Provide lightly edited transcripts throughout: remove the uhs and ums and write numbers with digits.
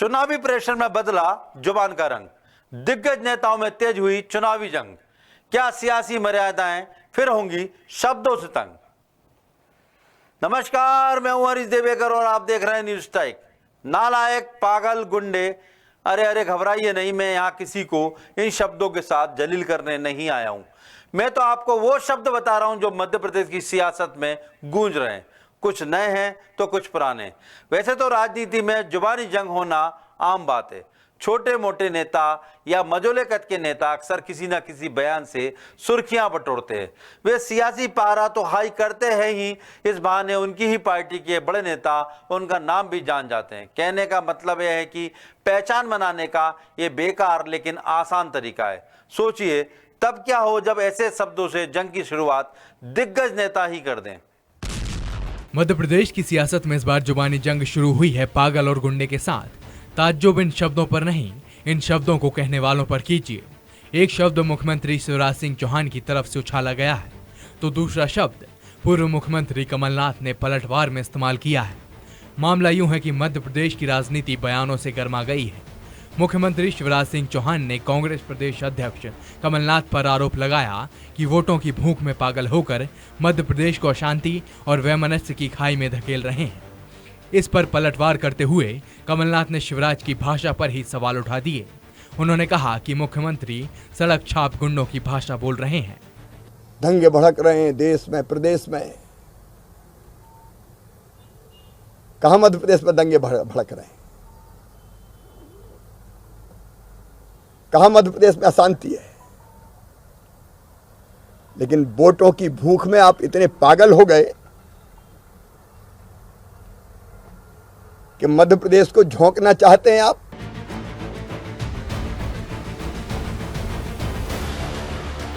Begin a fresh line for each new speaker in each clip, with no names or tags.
चुनावी प्रेशर में बदला जुबान का रंग, दिग्गज नेताओं में तेज हुई चुनावी जंग। क्या सियासी मर्यादाएं फिर होंगी शब्दों से तंग। नमस्कार, मैं हूं हरीश देवेकर और आप देख रहे हैं न्यूज टाइक। नालायक, पागल, गुंडे, अरे अरे घबराइए नहीं, मैं यहां किसी को इन शब्दों के साथ जलील करने नहीं आया हूं। मैं तो आपको वो शब्द बता रहा हूं जो मध्य प्रदेश की सियासत में गूंज रहे हैं। कुछ नए हैं तो कुछ पुराने। वैसे तो राजनीति में जुबानी जंग होना आम बात है। छोटे मोटे नेता या मजोले कद के नेता अक्सर किसी न किसी बयान से सुर्खियां बटोरते हैं। वे सियासी पारा तो हाई करते हैं ही, इस बहाने उनकी ही पार्टी के बड़े नेता उनका नाम भी जान जाते हैं। कहने का मतलब यह है कि पहचान बनाने का ये बेकार लेकिन आसान तरीका है। सोचिए तब क्या हो जब ऐसे शब्दों से जंग की शुरुआत दिग्गज नेता ही कर दें।
मध्य प्रदेश की सियासत में इस बार जुबानी जंग शुरू हुई है पागल और गुंडे के साथ। ताज्जुब इन शब्दों पर नहीं, इन शब्दों को कहने वालों पर कीजिए। एक शब्द मुख्यमंत्री शिवराज सिंह चौहान की तरफ से उछाला गया है तो दूसरा शब्द पूर्व मुख्यमंत्री कमलनाथ ने पलटवार में इस्तेमाल किया है। मामला यूं है कि मध्य प्रदेश की राजनीति बयानों से गर्मा गई है। मुख्यमंत्री शिवराज सिंह चौहान ने कांग्रेस प्रदेश अध्यक्ष कमलनाथ पर आरोप लगाया कि वोटों की भूख में पागल होकर मध्य प्रदेश को अशांति और वैमनस्य की खाई में धकेल रहे हैं। इस पर पलटवार करते हुए कमलनाथ ने शिवराज की भाषा पर ही सवाल उठा दिए। उन्होंने कहा कि मुख्यमंत्री सड़क छाप गुंडों की भाषा बोल रहे हैं।
दंगे भड़क रहे हैं देश में, प्रदेश में। कहां मध्य प्रदेश में दंगे भड़क रहे हैं? कहां मध्य प्रदेश में अशांति है? लेकिन वोटों की भूख में आप इतने पागल हो गए कि मध्य प्रदेश को झोंकना चाहते हैं आप।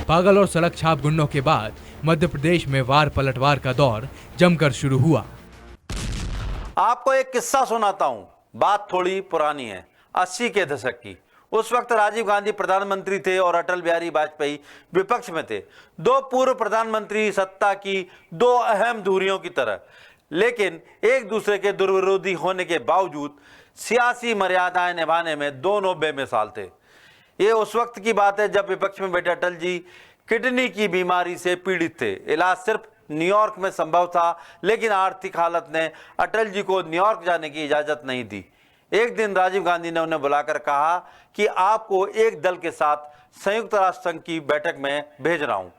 पागल और सड़क छाप गुंडों के बाद मध्य प्रदेश में वार पलटवार का दौर जमकर शुरू हुआ।
आपको एक किस्सा सुनाता हूं। बात थोड़ी पुरानी है, 80 के दशक की। उस वक्त राजीव गांधी प्रधानमंत्री थे और अटल बिहारी वाजपेयी विपक्ष में थे। दो पूर्व प्रधानमंत्री सत्ता की दो अहम धुरियों की तरह, लेकिन एक दूसरे के दुर्विरोधी होने के बावजूद सियासी मर्यादाएं निभाने में दोनों बेमिसाल थे। ये उस वक्त की बात है जब विपक्ष में बैठे अटल जी किडनी की बीमारी से पीड़ित थे। इलाज सिर्फ न्यूयॉर्क में संभव था, लेकिन आर्थिक हालत ने अटल जी को न्यूयॉर्क जाने की इजाजत नहीं दी। एक दिन राजीव गांधी ने उन्हें बुलाकर कहा कि आपको एक दल के साथ संयुक्त राष्ट्र संघ की बैठक में भेज रहा हूं,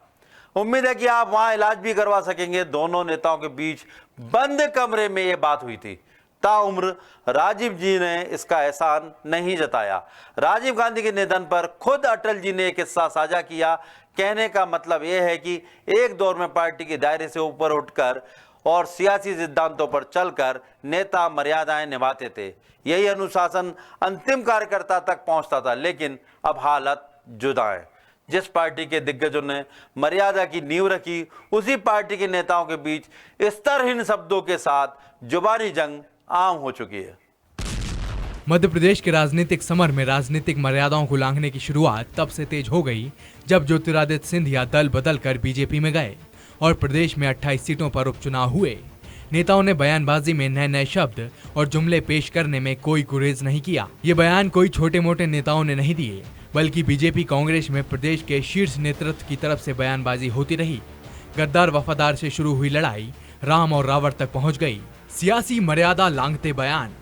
उम्मीद है कि आप वहां इलाज भी करवा सकेंगे। दोनों नेताओं के बीच बंद कमरे में यह बात हुई थी। ताउम्र राजीव जी ने इसका एहसान नहीं जताया। राजीव गांधी के निधन पर खुद अटल जी ने एक किस्सा साझा किया। कहने का मतलब यह है कि एक दौर में पार्टी के दायरे से ऊपर उठकर और सियासी सिद्धांतों पर चलकर नेता मर्यादाएं निभाते थे। यही अनुशासन अंतिम कार्यकर्ता तक पहुंचता था। लेकिन अब हालत जुदा है। जिस पार्टी के दिग्गजों ने मर्यादा की नींव रखी, उसी पार्टी के नेताओं के बीच स्तरहीन शब्दों के साथ जुबानी जंग आम हो चुकी है।
मध्य प्रदेश के राजनीतिक समर में राजनीतिक मर्यादाओं को लांघने की शुरुआत तब से तेज हो गई जब ज्योतिरादित्य सिंधिया दल बदल कर बीजेपी में गए और प्रदेश में 28 सीटों पर उपचुनाव हुए। नेताओं ने बयानबाजी में नए नए शब्द और जुमले पेश करने में कोई गुरेज नहीं किया। ये बयान कोई छोटे मोटे नेताओं ने नहीं दिए, बल्कि बीजेपी कांग्रेस में प्रदेश के शीर्ष नेतृत्व की तरफ से बयानबाजी होती रही। गद्दार वफादार से शुरू हुई लड़ाई राम और रावण तक पहुंच गई। सियासी मर्यादा लांघते बयान।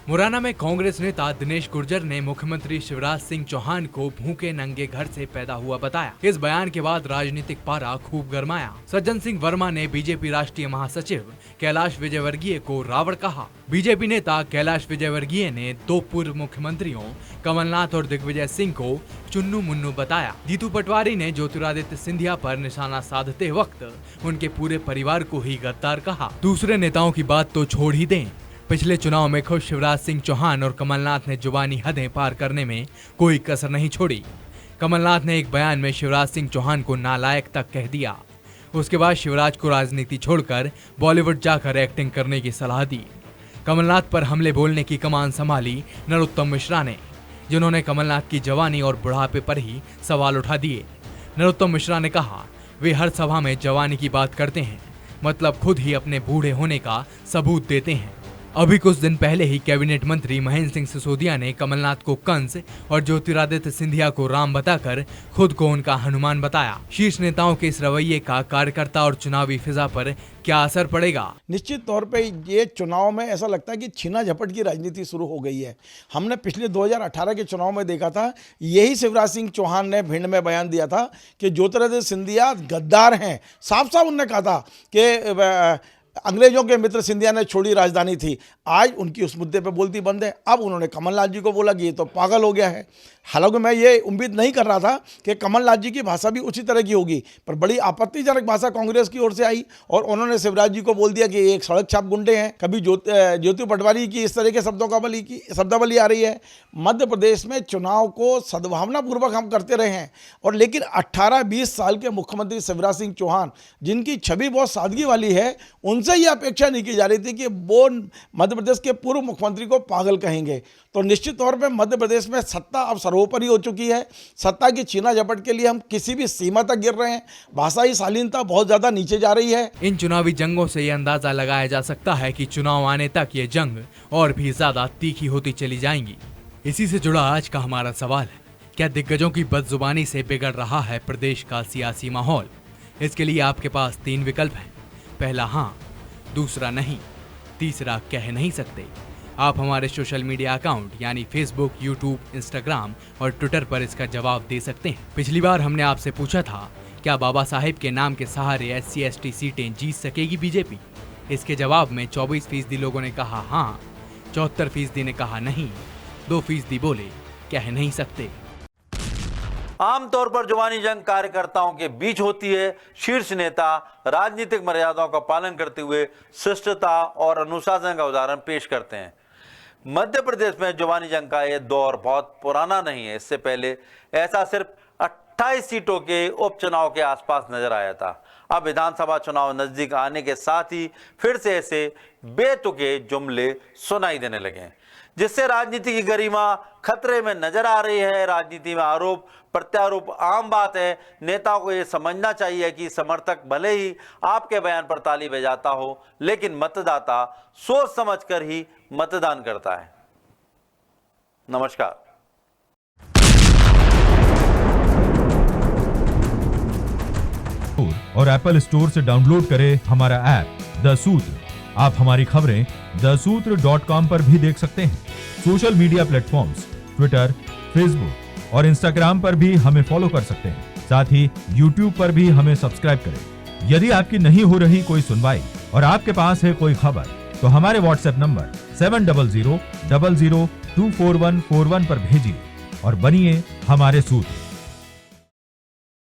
मुरैना में कांग्रेस नेता दिनेश गुर्जर ने मुख्यमंत्री शिवराज सिंह चौहान को भूखे नंगे घर से पैदा हुआ बताया। इस बयान के बाद राजनीतिक पारा खूब गरमाया। सज्जन सिंह वर्मा ने बीजेपी राष्ट्रीय महासचिव कैलाश विजयवर्गीय को रावण कहा। बीजेपी नेता कैलाश विजयवर्गीय ने दो पूर्व मुख्यमंत्रियों कमलनाथ और दिग्विजय सिंह को चुन्नू मुन्नू बताया। जीतू पटवारी ने ज्योतिरादित्य सिंधिया पर निशाना साधते वक्त उनके पूरे परिवार को ही गद्दार कहा। दूसरे नेताओं की बात तो छोड़ ही दें। पिछले चुनाव में खुद शिवराज सिंह चौहान और कमलनाथ ने जुबानी हदें पार करने में कोई कसर नहीं छोड़ी। कमलनाथ ने एक बयान में शिवराज सिंह चौहान को नालायक तक कह दिया। उसके बाद शिवराज को राजनीति छोड़कर बॉलीवुड जाकर एक्टिंग करने की सलाह दी। कमलनाथ पर हमले बोलने की कमान संभाली नरोत्तम मिश्रा ने, जिन्होंने कमलनाथ की जवानी और बुढ़ापे पर ही सवाल उठा दिए। नरोत्तम मिश्रा ने कहा, वे हर सभा में जवानी की बात करते हैं, मतलब खुद ही अपने बूढ़े होने का सबूत देते हैं। अभी कुछ दिन पहले ही कैबिनेट मंत्री महेंद्र सिंह सिसोदिया ने कमलनाथ को कंस और ज्योतिरादित्य सिंधिया को राम बताकर खुद को उनका हनुमान बताया। शीर्ष नेताओं के इस रवैये का कार्यकर्ता और चुनावी फिजा पर क्या असर पड़ेगा?
निश्चित तौर पे ये चुनाव में ऐसा लगता है कि छीना झपट की राजनीति शुरू हो गई है। हमने पिछले 2018 के चुनाव में देखा था, यही शिवराज सिंह चौहान ने भिंड में बयान दिया था कि ज्योतिरादित्य सिंधिया गद्दार हैं। साफ साफ उन्होंने कहा था कि अंग्रेजों के मित्र सिंधिया ने छोड़ी राजधानी थी। आज उनकी उस मुद्दे पे बोलती बंद है। अब उन्होंने कमलनाथ जी को बोला कि ये तो पागल हो गया है। हालांकि मैं ये उम्मीद नहीं कर रहा था कि कमलनाथ जी की भाषा भी उसी तरह की होगी, पर बड़ी आपत्तिजनक भाषा कांग्रेस की ओर से आई और उन्होंने शिवराज जी को बोल दिया कि ये एक सड़क छाप गुंडे हैं। कभी ज्योति पटवारी की इस तरह के शब्दावली आ रही है। मध्य प्रदेश में चुनाव को सद्भावनापूर्वक हम करते रहे हैं, और लेकिन 18-20 साल के मुख्यमंत्री शिवराज सिंह चौहान, जिनकी छवि बहुत सादगी वाली है, उनसे ये अपेक्षा नहीं की जा रही थी कि वो मध्य प्रदेश के पूर्व मुख्यमंत्री को पागल कहेंगे। तो निश्चित तौर पे मध्य प्रदेश में सत्ता अब सर्वोपरि हो चुकी है। सत्ता की छीना झपट के लिए हम किसी भी सीमा तक गिर रहे हैं। भाषाई शालीनता बहुत ज्यादा नीचे जा रही है।
इन चुनावी जंगों से ये अंदाजा लगाया जा सकता है कि चुनाव आने तक ये जंग और भी ज्यादा तीखी होती चली जाएंगी। इसी से जुड़ा आज का हमारा सवाल है, क्या दिग्गजों की बदजुबानी से बिगड़ रहा है प्रदेश का सियासी माहौल? इसके लिए आपके पास 3 विकल्प हैं। पहला हाँ, दूसरा नहीं, तीसरा कह नहीं सकते। आप हमारे सोशल मीडिया अकाउंट यानी फेसबुक, यूट्यूब, इंस्टाग्राम और ट्विटर पर इसका जवाब दे सकते हैं। पिछली बार हमने आपसे पूछा था, क्या बाबा साहेब के नाम के सहारे SC/ST सीटें जीत सकेगी बीजेपी? इसके जवाब में 24% लोगों ने कहा हाँ, 74% ने कहा नहीं, 2% बोले कह नहीं सकते।
आमतौर पर जुबानी जंग कार्यकर्ताओं के बीच होती है। शीर्ष नेता राजनीतिक मर्यादाओं का पालन करते हुए शिष्टता और अनुशासन का उदाहरण पेश करते हैं। मध्य प्रदेश में जुबानी जंग का यह दौर बहुत पुराना नहीं है। इससे पहले ऐसा सिर्फ 28 सीटों के उपचुनाव के आसपास नजर आया था। अब विधानसभा चुनाव नजदीक आने के साथ ही फिर से ऐसे बेतुके जुमले सुनाई देने लगे हैं, जिससे राजनीति की गरिमा खतरे में नजर आ रही है। राजनीति में आरोप प्रत्यारोप आम बात है। नेताओं को यह समझना चाहिए कि समर्थक भले ही आपके बयान पर ताली बजाता हो, लेकिन मतदाता सोच समझकर ही मतदान करता है। नमस्कार।
और एप्पल स्टोर से डाउनलोड करें हमारा ऐप द सूत्र। आप हमारी खबरें thesutra.com पर भी देख सकते हैं। Social media platforms Twitter, Facebook और इंस्टाग्राम पर भी हमें फॉलो कर सकते हैं। साथ ही यूट्यूब पर भी हमें सब्सक्राइब करें। यदि आपकी नहीं हो रही कोई सुनवाई और आपके पास है कोई खबर, तो हमारे व्हाट्सएप नंबर 700000244141 पर भेजिए और बनिए हमारे सूत्र।